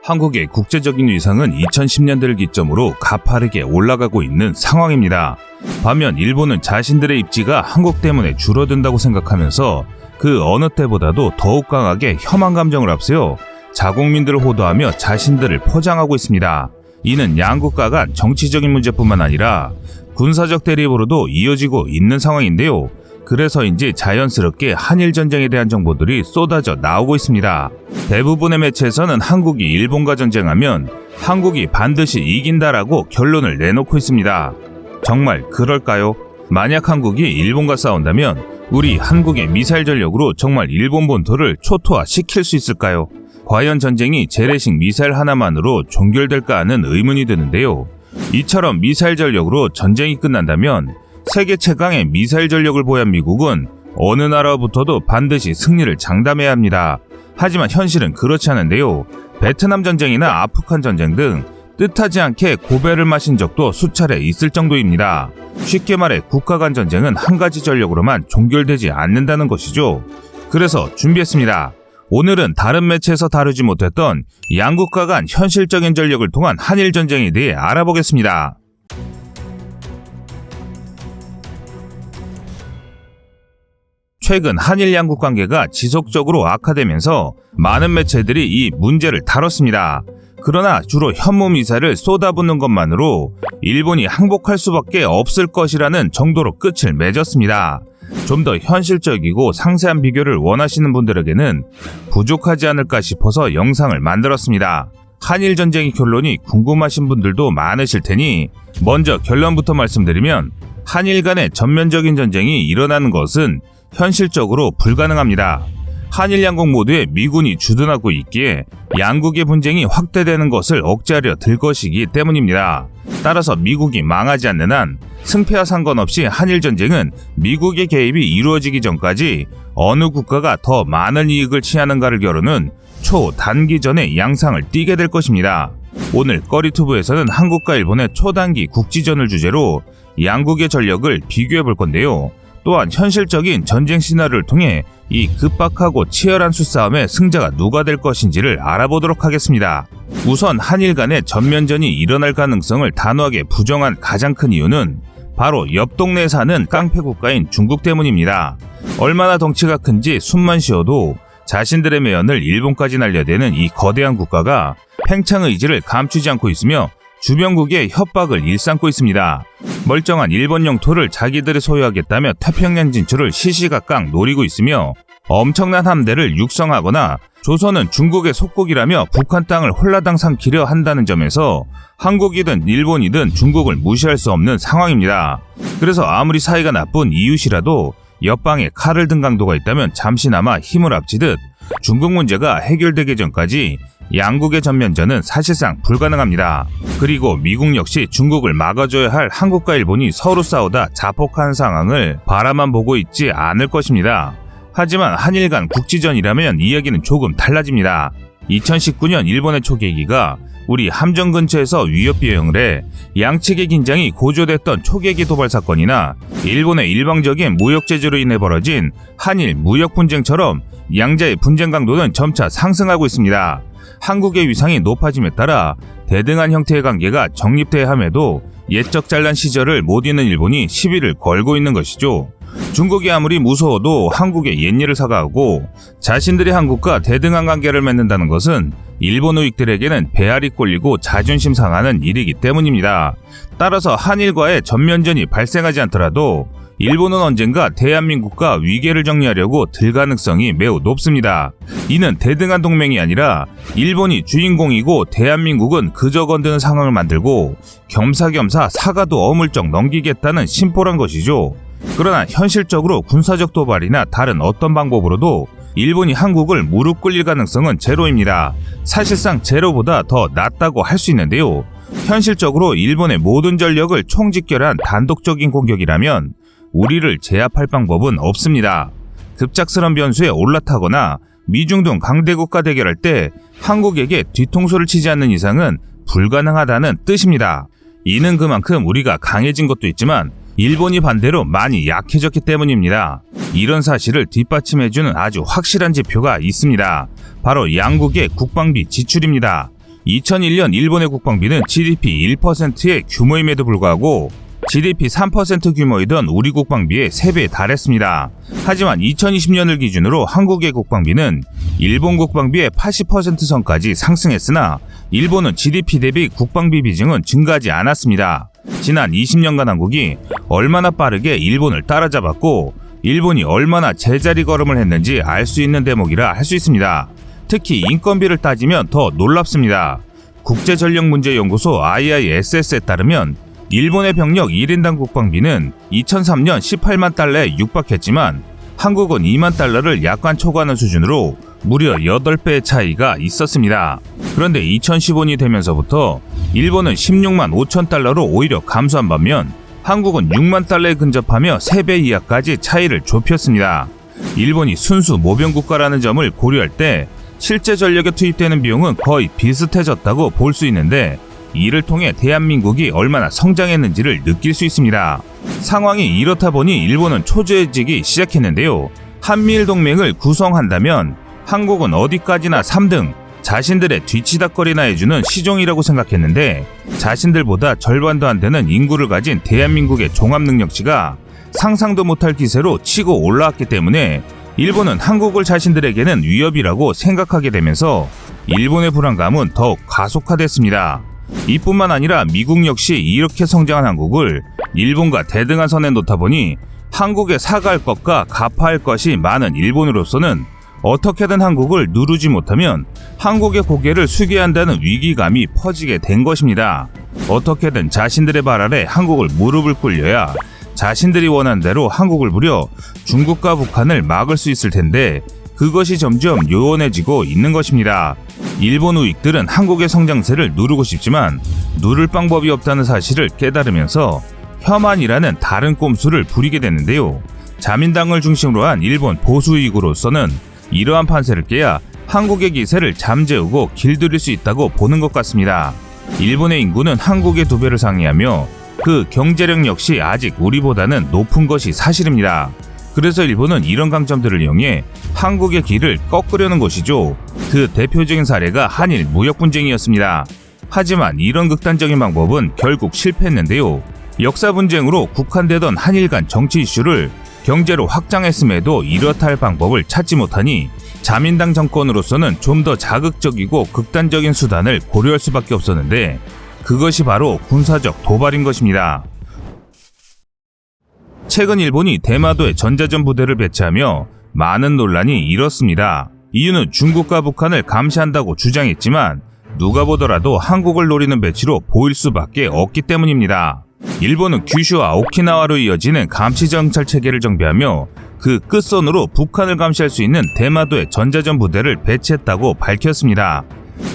한국의 국제적인 위상은 2010년대를 기점으로 가파르게 올라가고 있는 상황입니다. 반면 일본은 자신들의 입지가 한국 때문에 줄어든다고 생각하면서 그 어느 때보다도 더욱 강하게 혐한 감정을 앞세워 자국민들을 호도하며 자신들을 포장하고 있습니다. 이는 양국가 간 정치적인 문제뿐만 아니라 군사적 대립으로도 이어지고 있는 상황인데요. 그래서인지 자연스럽게 한일전쟁에 대한 정보들이 쏟아져 나오고 있습니다. 대부분의 매체에서는 한국이 일본과 전쟁하면 한국이 반드시 이긴다라고 결론을 내놓고 있습니다. 정말 그럴까요? 만약 한국이 일본과 싸운다면 우리 한국의 미사일 전력으로 정말 일본 본토를 초토화시킬 수 있을까요? 과연 전쟁이 재래식 미사일 하나만으로 종결될까 하는 의문이 드는데요. 이처럼 미사일 전력으로 전쟁이 끝난다면 세계 최강의 미사일 전력을 보유한 미국은 어느 나라부터도 반드시 승리를 장담해야 합니다. 하지만 현실은 그렇지 않은데요. 베트남 전쟁이나 아프간 전쟁 등 뜻하지 않게 고배를 마신 적도 수차례 있을 정도입니다. 쉽게 말해 국가 간 전쟁은 한 가지 전력으로만 종결되지 않는다는 것이죠. 그래서 준비했습니다. 오늘은 다른 매체에서 다루지 못했던 양국가 간 현실적인 전력을 통한 한일 전쟁에 대해 알아보겠습니다. 최근 한일 양국 관계가 지속적으로 악화되면서 많은 매체들이 이 문제를 다뤘습니다. 그러나 주로 현무 미사일을 쏟아붓는 것만으로 일본이 항복할 수밖에 없을 것이라는 정도로 끝을 맺었습니다. 좀 더 현실적이고 상세한 비교를 원하시는 분들에게는 부족하지 않을까 싶어서 영상을 만들었습니다. 한일 전쟁의 결론이 궁금하신 분들도 많으실 테니 먼저 결론부터 말씀드리면 한일 간의 전면적인 전쟁이 일어나는 것은 현실적으로 불가능합니다. 한일 양국 모두에 미군이 주둔하고 있기에 양국의 분쟁이 확대되는 것을 억제하려 들 것이기 때문입니다. 따라서 미국이 망하지 않는 한 승패와 상관없이 한일 전쟁은 미국의 개입이 이루어지기 전까지 어느 국가가 더 많은 이익을 취하는가를 겨루는 초단기전의 양상을 띠게 될 것입니다. 오늘 꺼리투브에서는 한국과 일본의 초단기 국지전을 주제로 양국의 전력을 비교해 볼 건데요. 또한 현실적인 전쟁 시나리오를 통해 이 급박하고 치열한 수싸움의 승자가 누가 될 것인지를 알아보도록 하겠습니다. 우선 한일 간의 전면전이 일어날 가능성을 단호하게 부정한 가장 큰 이유는 바로 옆 동네에 사는 깡패 국가인 중국 때문입니다. 얼마나 덩치가 큰지 숨만 쉬어도 자신들의 매연을 일본까지 날려대는 이 거대한 국가가 팽창 의지를 감추지 않고 있으며 주변국의 협박을 일삼고 있습니다. 멀쩡한 일본 영토를 자기들이 소유하겠다며 태평양 진출을 시시각각 노리고 있으며 엄청난 함대를 육성하거나 조선은 중국의 속국이라며 북한 땅을 홀라당 삼키려 한다는 점에서 한국이든 일본이든 중국을 무시할 수 없는 상황입니다. 그래서 아무리 사이가 나쁜 이웃이라도 옆방에 칼을 든 강도가 있다면 잠시나마 힘을 합치듯 중국 문제가 해결되기 전까지 양국의 전면전은 사실상 불가능합니다. 그리고 미국 역시 중국을 막아줘야 할 한국과 일본이 서로 싸우다 자폭한 상황을 바라만 보고 있지 않을 것입니다. 하지만 한일 간 국지전이라면 이야기는 조금 달라집니다. 2019년 일본의 초계기가 우리 함정 근처에서 위협 비행을 해 양측의 긴장이 고조됐던 초계기 도발 사건이나 일본의 일방적인 무역 제재로 인해 벌어진 한일 무역 분쟁처럼 양자의 분쟁 강도는 점차 상승하고 있습니다. 한국의 위상이 높아짐에 따라 대등한 형태의 관계가 정립돼야 함에도 옛적 잘난 시절을 못 잊는 일본이 시비를 걸고 있는 것이죠. 중국이 아무리 무서워도 한국의 옛일을 사과하고 자신들이 한국과 대등한 관계를 맺는다는 것은 일본 우익들에게는 배알이 꼴리고 자존심 상하는 일이기 때문입니다. 따라서 한일과의 전면전이 발생하지 않더라도 일본은 언젠가 대한민국과 위계를 정리하려고 들 가능성이 매우 높습니다. 이는 대등한 동맹이 아니라 일본이 주인공이고 대한민국은 그저 건드는 상황을 만들고 겸사겸사 사과도 어물쩍 넘기겠다는 심보란 것이죠. 그러나 현실적으로 군사적 도발이나 다른 어떤 방법으로도 일본이 한국을 무릎 꿇릴 가능성은 제로입니다. 사실상 제로보다 더 낮다고 할 수 있는데요. 현실적으로 일본의 모든 전력을 총집결한 단독적인 공격이라면 우리를 제압할 방법은 없습니다. 급작스런 변수에 올라타거나 미중 등 강대국과 대결할 때 한국에게 뒤통수를 치지 않는 이상은 불가능하다는 뜻입니다. 이는 그만큼 우리가 강해진 것도 있지만 일본이 반대로 많이 약해졌기 때문입니다. 이런 사실을 뒷받침해주는 아주 확실한 지표가 있습니다. 바로 양국의 국방비 지출입니다. 2001년 일본의 국방비는 GDP 1%의 규모임에도 불구하고 GDP 3% 규모이던 우리 국방비의 3배에 달했습니다. 하지만 2020년을 기준으로 한국의 국방비는 일본 국방비의 80% 선까지 상승했으나 일본은 GDP 대비 국방비 비중은 증가하지 않았습니다. 지난 20년간 한국이 얼마나 빠르게 일본을 따라잡았고 일본이 얼마나 제자리 걸음을 했는지 알 수 있는 대목이라 할 수 있습니다. 특히 인건비를 따지면 더 놀랍습니다. 국제전력문제연구소 IISS에 따르면 일본의 병력 1인당 국방비는 2003년 18만 달러에 육박했지만 한국은 2만 달러를 약간 초과하는 수준으로 무려 8배의 차이가 있었습니다. 그런데 2015년이 되면서부터 일본은 16만 5천 달러로 오히려 감소한 반면 한국은 6만 달러에 근접하며 3배 이하까지 차이를 좁혔습니다. 일본이 순수 모병국가라는 점을 고려할 때 실제 전력에 투입되는 비용은 거의 비슷해졌다고 볼 수 있는데 이를 통해 대한민국이 얼마나 성장했는지를 느낄 수 있습니다. 상황이 이렇다 보니 일본은 초조해지기 시작했는데요. 한미일 동맹을 구성한다면 한국은 어디까지나 3등, 자신들의 뒤치다거리나 해주는 시종이라고 생각했는데 자신들보다 절반도 안 되는 인구를 가진 대한민국의 종합능력치가 상상도 못할 기세로 치고 올라왔기 때문에 일본은 한국을 자신들에게는 위협이라고 생각하게 되면서 일본의 불안감은 더욱 가속화됐습니다. 이뿐만 아니라 미국 역시 이렇게 성장한 한국을 일본과 대등한 선에 놓다 보니 한국에 사과할 것과 갚아야 할 것이 많은 일본으로서는 어떻게든 한국을 누르지 못하면 한국의 고개를 숙여야 한다는 위기감이 퍼지게 된 것입니다. 어떻게든 자신들의 발 아래 한국을 무릎을 꿇려야 자신들이 원하는 대로 한국을 부려 중국과 북한을 막을 수 있을 텐데 그것이 점점 요원해지고 있는 것입니다. 일본 우익들은 한국의 성장세를 누르고 싶지만 누를 방법이 없다는 사실을 깨달으면서 혐한이라는 다른 꼼수를 부리게 됐는데요. 자민당을 중심으로 한 일본 보수 우익으로서는 이러한 판세를 깨야 한국의 기세를 잠재우고 길들일 수 있다고 보는 것 같습니다. 일본의 인구는 한국의 2배를 상회하며 그 경제력 역시 아직 우리보다는 높은 것이 사실입니다. 그래서 일본은 이런 강점들을 이용해 한국의 길을 꺾으려는 것이죠. 그 대표적인 사례가 한일 무역 분쟁이었습니다. 하지만 이런 극단적인 방법은 결국 실패했는데요. 역사 분쟁으로 국한되던 한일 간 정치 이슈를 경제로 확장했음에도 이렇다 할 방법을 찾지 못하니 자민당 정권으로서는 좀 더 자극적이고 극단적인 수단을 고려할 수밖에 없었는데 그것이 바로 군사적 도발인 것입니다. 최근 일본이 대마도에 전자전 부대를 배치하며 많은 논란이 일었습니다. 이유는 중국과 북한을 감시한다고 주장했지만 누가 보더라도 한국을 노리는 배치로 보일 수밖에 없기 때문입니다. 일본은 규슈와 오키나와로 이어지는 감시 정찰 체계를 정비하며 그 끝선으로 북한을 감시할 수 있는 대마도에 전자전 부대를 배치했다고 밝혔습니다.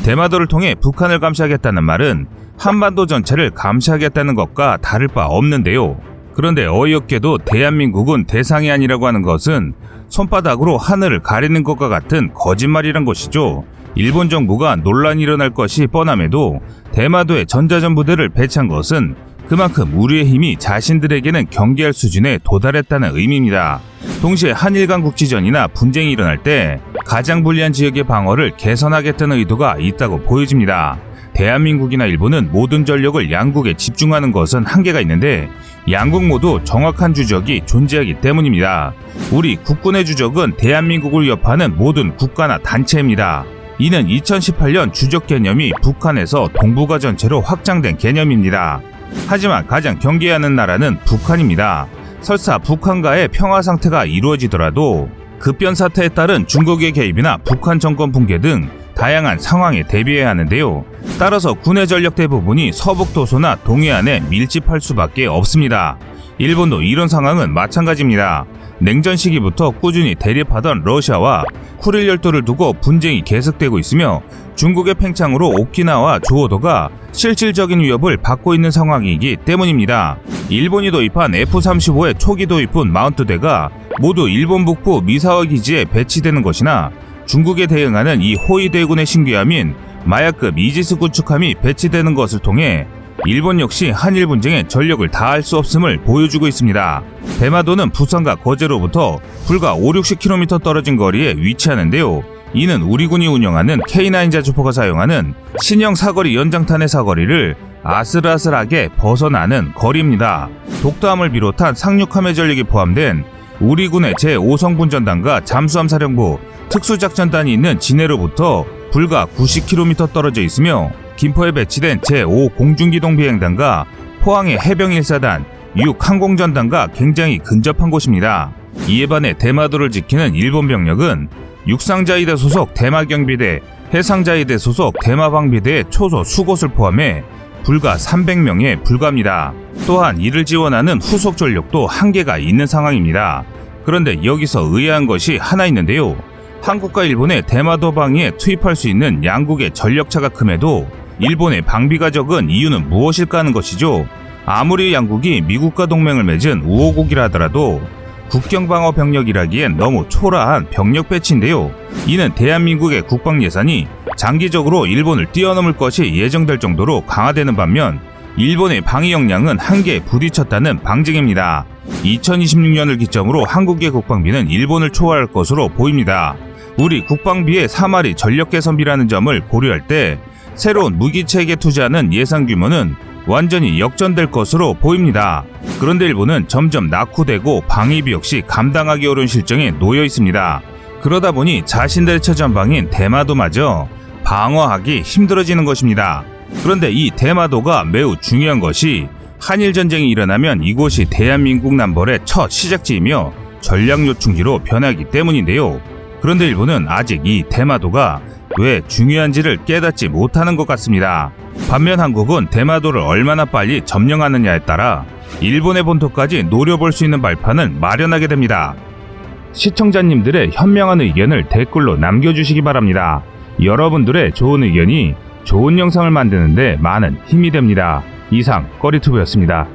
대마도를 통해 북한을 감시하겠다는 말은 한반도 전체를 감시하겠다는 것과 다를 바 없는데요. 그런데 어이없게도 대한민국은 대상이 아니라고 하는 것은 손바닥으로 하늘을 가리는 것과 같은 거짓말이란 것이죠. 일본 정부가 논란이 일어날 것이 뻔함에도 대마도에 전자전 부대를 배치한 것은 그만큼 우리의 힘이 자신들에게는 경계할 수준에 도달했다는 의미입니다. 동시에 한일 간 국지전이나 분쟁이 일어날 때 가장 불리한 지역의 방어를 개선하겠다는 의도가 있다고 보여집니다. 대한민국이나 일본은 모든 전력을 양국에 집중하는 것은 한계가 있는데 양국 모두 정확한 주적이 존재하기 때문입니다. 우리 국군의 주적은 대한민국을 위협하는 모든 국가나 단체입니다. 이는 2018년 주적 개념이 북한에서 동북아 전체로 확장된 개념입니다. 하지만 가장 경계해야 하는 나라는 북한입니다. 설사 북한과의 평화 상태가 이루어지더라도 급변 사태에 따른 중국의 개입이나 북한 정권 붕괴 등 다양한 상황에 대비해야 하는데요. 따라서 군의 전력 대부분이 서북도서나 동해안에 밀집할 수밖에 없습니다. 일본도 이런 상황은 마찬가지입니다. 냉전 시기부터 꾸준히 대립하던 러시아와 쿠릴 열도를 두고 분쟁이 계속되고 있으며 중국의 팽창으로 오키나와 조호도가 실질적인 위협을 받고 있는 상황이기 때문입니다. 일본이 도입한 F-35의 초기 도입군 42대가 모두 일본 북부 미사와 기지에 배치되는 것이나 중국에 대응하는 이 호위대군의 신규함인 마야급 이지스 구축함이 배치되는 것을 통해 일본 역시 한일 분쟁에 전력을 다할 수 없음을 보여주고 있습니다. 대마도는 부산과 거제로부터 불과 5-60km 떨어진 거리에 위치하는데요. 이는 우리 군이 운영하는 K9 자주포가 사용하는 신형 사거리 연장탄의 사거리를 아슬아슬하게 벗어나는 거리입니다. 독도함을 비롯한 상륙함의 전력이 포함된 우리 군의 제5성분 전단과 잠수함 사령부 특수작전단이 있는 진해로부터 불과 90km 떨어져 있으며 김포에 배치된 제5 공중기동비행단과 포항의 해병1사단, 6 항공전단과 굉장히 근접한 곳입니다. 이에 반해 대마도를 지키는 일본 병력은 육상자위대 소속 대마경비대, 해상자위대 소속 대마방비대의 초소 수곳을 포함해 불과 300명에 불과합니다. 또한 이를 지원하는 후속 전력도 한계가 있는 상황입니다. 그런데 여기서 의아한 것이 하나 있는데요. 한국과 일본의 대마도 방위에 투입할 수 있는 양국의 전력차가 큼에도 일본의 방비가 적은 이유는 무엇일까 하는 것이죠. 아무리 양국이 미국과 동맹을 맺은 우호국이라 하더라도 국경방어 병력이라기엔 너무 초라한 병력 배치인데요. 이는 대한민국의 국방 예산이 장기적으로 일본을 뛰어넘을 것이 예정될 정도로 강화되는 반면 일본의 방위 역량은 한계에 부딪혔다는 방증입니다. 2026년을 기점으로 한국의 국방비는 일본을 초월할 것으로 보입니다. 우리 국방비의 3할이 전력 개선비라는 점을 고려할 때 새로운 무기체계에 투자하는 예산 규모는 완전히 역전될 것으로 보입니다. 그런데 일본은 점점 낙후되고 방위비 역시 감당하기 어려운 실정에 놓여 있습니다. 그러다 보니 자신들의 최전방인 대마도마저 방어하기 힘들어지는 것입니다. 그런데 이 대마도가 매우 중요한 것이 한일전쟁이 일어나면 이곳이 대한민국 남벌의 첫 시작지이며 전략 요충지로 변하기 때문인데요. 그런데 일본은 아직 이 대마도가 왜 중요한지를 깨닫지 못하는 것 같습니다. 반면 한국은 대마도를 얼마나 빨리 점령하느냐에 따라 일본의 본토까지 노려볼 수 있는 발판을 마련하게 됩니다. 시청자님들의 현명한 의견을 댓글로 남겨주시기 바랍니다. 여러분들의 좋은 의견이 좋은 영상을 만드는데 많은 힘이 됩니다. 이상 꺼리튜브였습니다.